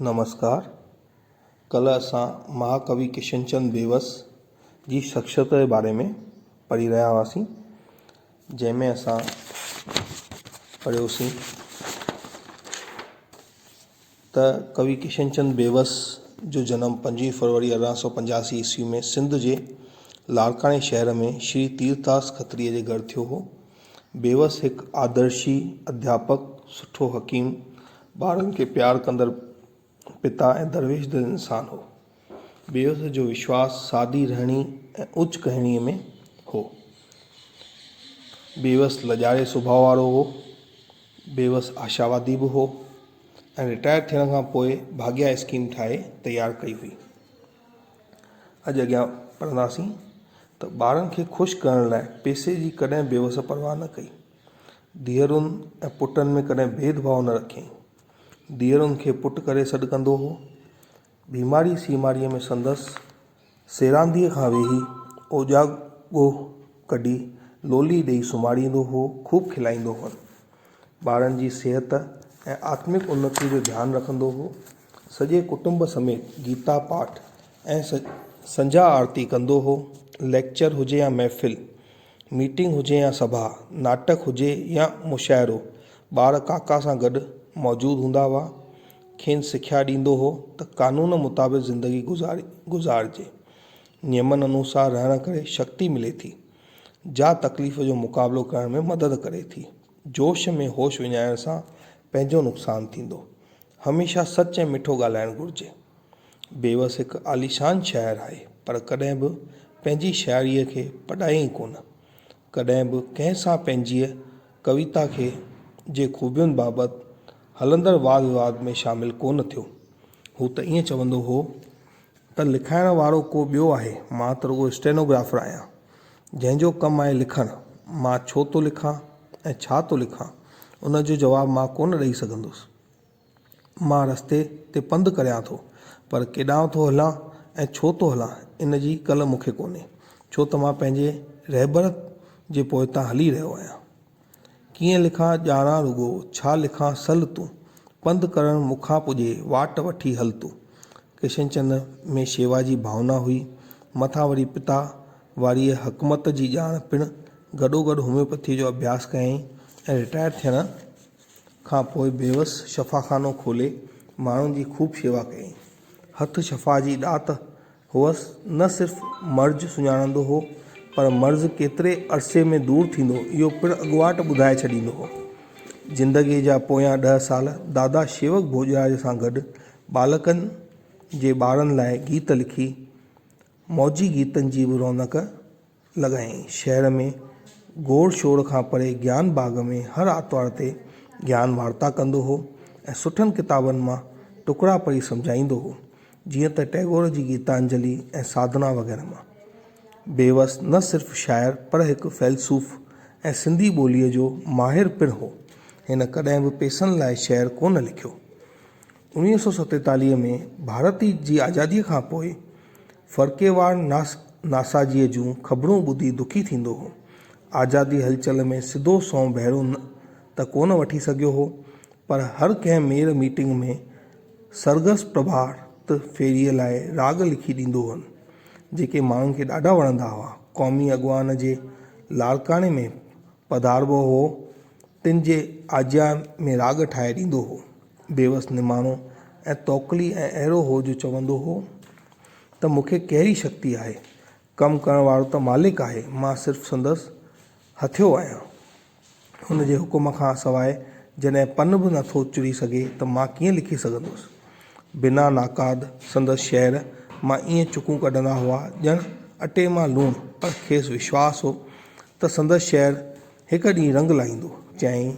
नमस्कार। कल असां महाकवि किशनचंद बेवस जी शख्सियत के बारे में पढ़ी रहा हुआसीं, जंहिंमें असां पढ़ियोसीं त कवि किशनचंद बेवस जो जन्म 5 फरवरी 1885 ईस्वी में सिंध के लाड़काने शहर में श्री तीरदास खत्रीअ के घर थियो हो। बेवस एक आदर्शी अध्यापक, सुठो हकीम, ॿारनि के प्यार कंदड़ पिता ऐं दरवेश दिल इंसान हो। बेवस जो विश्वास सादी रहणी ऐं उच्च कहणीअ में हो। बेवस लजारे स्वभाव वारो हो। बेवस आशावादी भी हो ऐं रिटायर थियण खां पोइ भाग्या स्कीम ठाहे तैयार कई हुई। अॼु अॻियां पढ़ंदासीं त ॿारनि खे ख़ुशि करण लाइ पैसे जी कॾहिं बेवस परवाह न कई। धीअरुनि ऐं पुटनि में कॾहिं भेदभाव न रखियईं। धीअरुनि खे पुटु करे सॾु कंदो हो। बीमारी सीमारीअ में संदसि सेरांदीअ खां वेही ओजागो कढी लोली ॾेई सुम्हारींदो हो, खूब खिलाईंदो हो। ॿारनि जी सिहत ऐं आत्मिक उन्नति जो ध्यानु रखंदो हो। सॼे कुटुंब समेत गीता पाठ ऐं संझा आरती कंदो हो। लेक्चर हुजे या महफ़िल, मीटिंग हुजे या सभा, नाटक हुजे या मुशाइरो, ॿार काका सां गॾु मौजूदु हूंदा हुआ। खेनि सिख्या ॾींदो हो त कानून मुताबिक़ ज़िंदगी गुज़ारिजे। नियमनि अनुसार रहण करे शक्ति मिले थी। जा तकलीफ़ जो मुक़ाबिलो करण में मदद करे थी। जोश में होश विञाइण सां पंहिंजो नुक़सानु थींदो। हमेशह सच ऐं मिठो ॻाल्हाइणु घुरिजे। बेवस हिकु आलीशान शाइर आहे, पर कॾहिं बि पंहिंजी शाइरीअ खे पढ़ायईं कोन। कॾहिं बि कंहिं सां पंहिंजी कविता खे जे ख़ूबियुनि बाबति हलंदड़ वाद विवाद में शामिल कोन थियो। हू त ईअं चवंदो हो त लिखाइण वारो को ॿियो आहे, मां त रुॻो स्टेनोग्राफर आहियां, जंहिंजो कमु आहे लिखणु। मां छो थो लिखां ऐं छा थो लिखां, उन जो जवाबु मां कोन ॾेई सघंदुसि। मां रस्ते ते पंधु करियां थो, पर केॾांहुं थो हलां ऐं छो थो हलां, इन जी कल मूंखे कोन्हे, छो त मां पंहिंजे रहबर जे पोइतां हली रहियो आहियां। कीअं लिखां ॼाणा रुॻो, छा लिखां सल तूं, पंधु करणु मूंखां पुॼे, वाट वठी हल तूं। किशनचंद में शेवा जी भावना हुई। मथां वरी पिता वारी हकमत जी ॼाण पिणु। गॾोगॾु होम्योपैथी जो अभ्यास कयईं ऐं रिटायर थियण खां पोइ बेवस शफ़ाखानो खोले माण्हुनि जी खूब शेवा कयईं। हथ शफ़ा जी ॾात हुअसि। न सिर्फ़ु मर्ज़ सुञाणंदो हो, पर मर्ज़ केतिरे अरसे में दूर थींदो इहो पिणु अॻुवाट ॿुधाए छॾींदो हो। ज़िंदगीअ जा पोयां 10 साल दादा शेवक भोजराज सां गॾु बालकनि जे ॿारनि लाइ गीत लिखी मौजी गीतनि जी बि रौनक लॻायईं। शहर में गोड़ शोर खां परे ज्ञान बाग़ में हर आर्तवार ते ज्ञान वार्ता कंदो हो ऐं सुठनि किताबनि मां टुकड़ा पढ़ी सम्झाईंदो हो, जीअं त टैगोर जी गीतांजलि ऐं साधना वग़ैरह मां। बेवस न सिर्फ़ु शाइर, पर हिकु फ़ैलसूफ़ ऐं सिंधी ॿोलीअ जो माहिर पिणु हो। हिन कॾहिं बि पैसनि लाइ शेर कोन लिखियो। 1947 में भारत जी आज़ादीअ खां पोइ फ़र्क़ेवार नासाजीअ जूं ख़बरूं ॿुधी दुखी थींदो हो। आज़ादी हलचल में सिधो सौं बहिरो त कोन वठी सघियो हो, पर हर कंहिं मेर मीटिंग में सरगस प्रभात फेरीअ लाइ राग लिखी ॾींदो हो, जेके माण्हुनि खे ॾाढा वणंदा हुआ। क़ौमी अॻवान जे लाड़काने में पधारबो हो, तिन जे आज्ञा में राग ठाहे ॾींदो हो। बेवस निमाणो ऐं तौकली ऐं अहिड़ो हो जो चवंदो हो त मूंखे कहिड़ी शक्ति आहे, कमु करण वारो त मालिक आहे, मां सिर्फ़ु संदसि हथियो आहियां। हुन जे हुकुम खां सवाइ जॾहिं पन बि नथो चुरी सघे त मां कीअं लिखी सघंदुसि। बिना नाकाद संदसि शहर मां ईअं चुकूं कढंदा हुआ ॼण अटे मां लूणु, पर खेसि विश्वास हो त संदसि शहर हिकु ॾींहुं रंग लाहींदो। चयईं,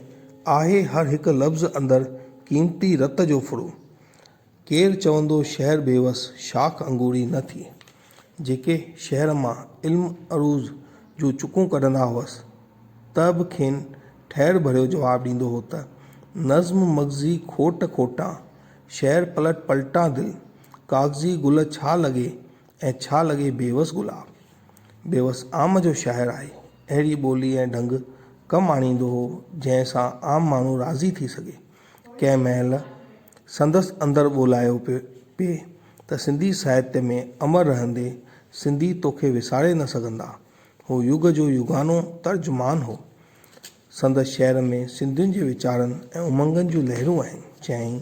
आहे हर हिकु लफ़्ज़ अंदरि क़ीमती रत जो फुरो। केरु चवंदो शहर बेवस शाख अंगूरी न थिए। जेके शहर मां इल्मु अरूज़ जूं चुकूं कढंदा हुअसि त बि खेनि ठहिर भरियो जवाबु ॾींदो हो त नज़्म मग़ज़ी खोट खोटां, शहर पलट पलटां दिलि, काग़ज़ी गुल छा लॻे ऐं छा लॻे बेवस गुलाब। बेवस आम जो शाइर आहे। अहिड़ी ॿोली ऐं ढंग कमु आणींदो हो जंहिं सां आम माण्हू राज़ी थी सघे। कंहिं महिल संदसि अंदरि ॿोलायो पिए त सिंधी साहित्य में अमर रहंदे सिंधी तोखे विसारे न सघंदा। हू युग जो युगानो तर्जुमान हो। संदसि शहर में सिंधियुनि जे वीचारनि ऐं उमंगनि जूं लहरूं आहिनि। चयाईं,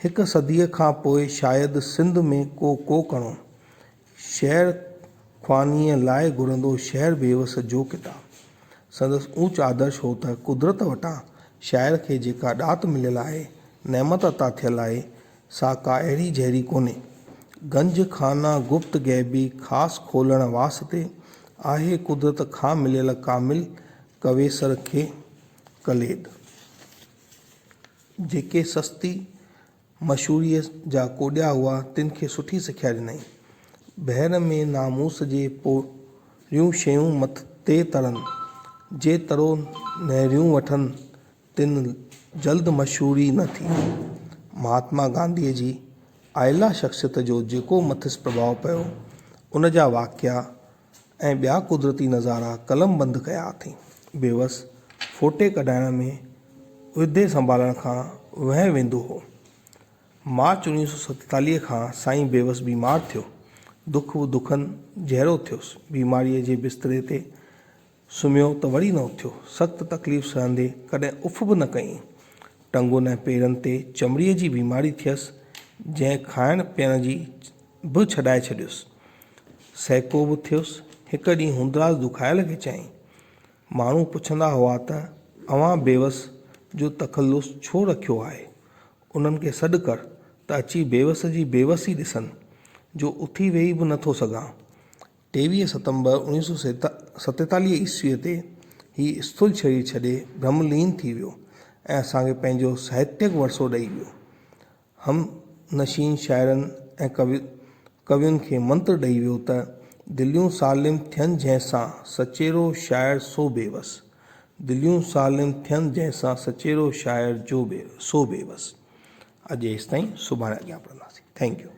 हिकु सदीअ खां पोइ शायदि सिंध में को कणो शहर ख्वानीअ लाइ घुरंदो शहर बेवस जो किताब। संदसि ऊच आदर्श हो त कुदरत वटां शाइर खे जेका ॾात मिलियल आहे, नेमत अता थियल आहे, सा का अहिड़ी जहिड़ी कोन्हे। गंज खाना गुप्त गैबी ख़ासि खोलण वास्ते आहे कुदरत खां मिलियल कामिल कवेसर खे कलेद। जेके सस्ती मशहूरीअ जा कोॾिया हुआ तिन खे सुठी सिख्या ॾिनई। बहर में नामूस जे पोरियूं शयूं मथे तरनि, जे तरो नहरियूं वठनि तिन जल्द मशहूरी न थी। महात्मा गांधीअ जी आइला शख़्सियत जो जेको मथिस प्रभाव पियो, उन जा वाक़िया ऐं ॿिया कुदरती नज़ारा कलम बंदि कया अथई। बेवस फोटे कढाइण में उहिदे संभालण खां वह वेंदो हो। मार्च 1947 खां साईं बेवस बीमार थियो। दुखनि जहिड़ो थियुसि। बीमारीअ जे बिस्तरे ते सुम्हियो त वरी न उथियो। सख़्तु तकलीफ़ सहंदे कॾहिं उफ़ बि न कई। टंगुनि ऐं पेरनि ते चमड़ीअ जी बीमारी थियसि, जंहिं खाइण पीअण जी बि छॾाए छॾियुसि। सहिको बि थियुसि। हिकु ॾींहुं हुंदराज दुखायल खे चयईं, माण्हू पुछंदा हुआ त अवां बेवस जो तख़ल्लुस छो रखियो आहे। उन्हनि खे सॾु कर त अची बेवस जी बेवसी ॾिसनि, जो उथी वेही बि नथो सघां। 23 सितंबर 1947 ईस्वीअ ते ही स्थूल शरीर छॾे ब्रह्मलीन थी वियो ऐं असांखे पंहिंजो साहित्यक वरसो ॾेई वियो। हम नशीन शाइरनि ऐं कवियुनि खे मंत्र ॾेई वियो त दिलियूं सालिम थियनि जंहिंसां सचेरो शाइर सो बेवस। दिलियूं सालिम थियनि जंहिंसां सचेरो शाइर सो बेवस। अॼु एसि ताईं, सुभाणे अॻियां पढ़ंदासीं। Thank U.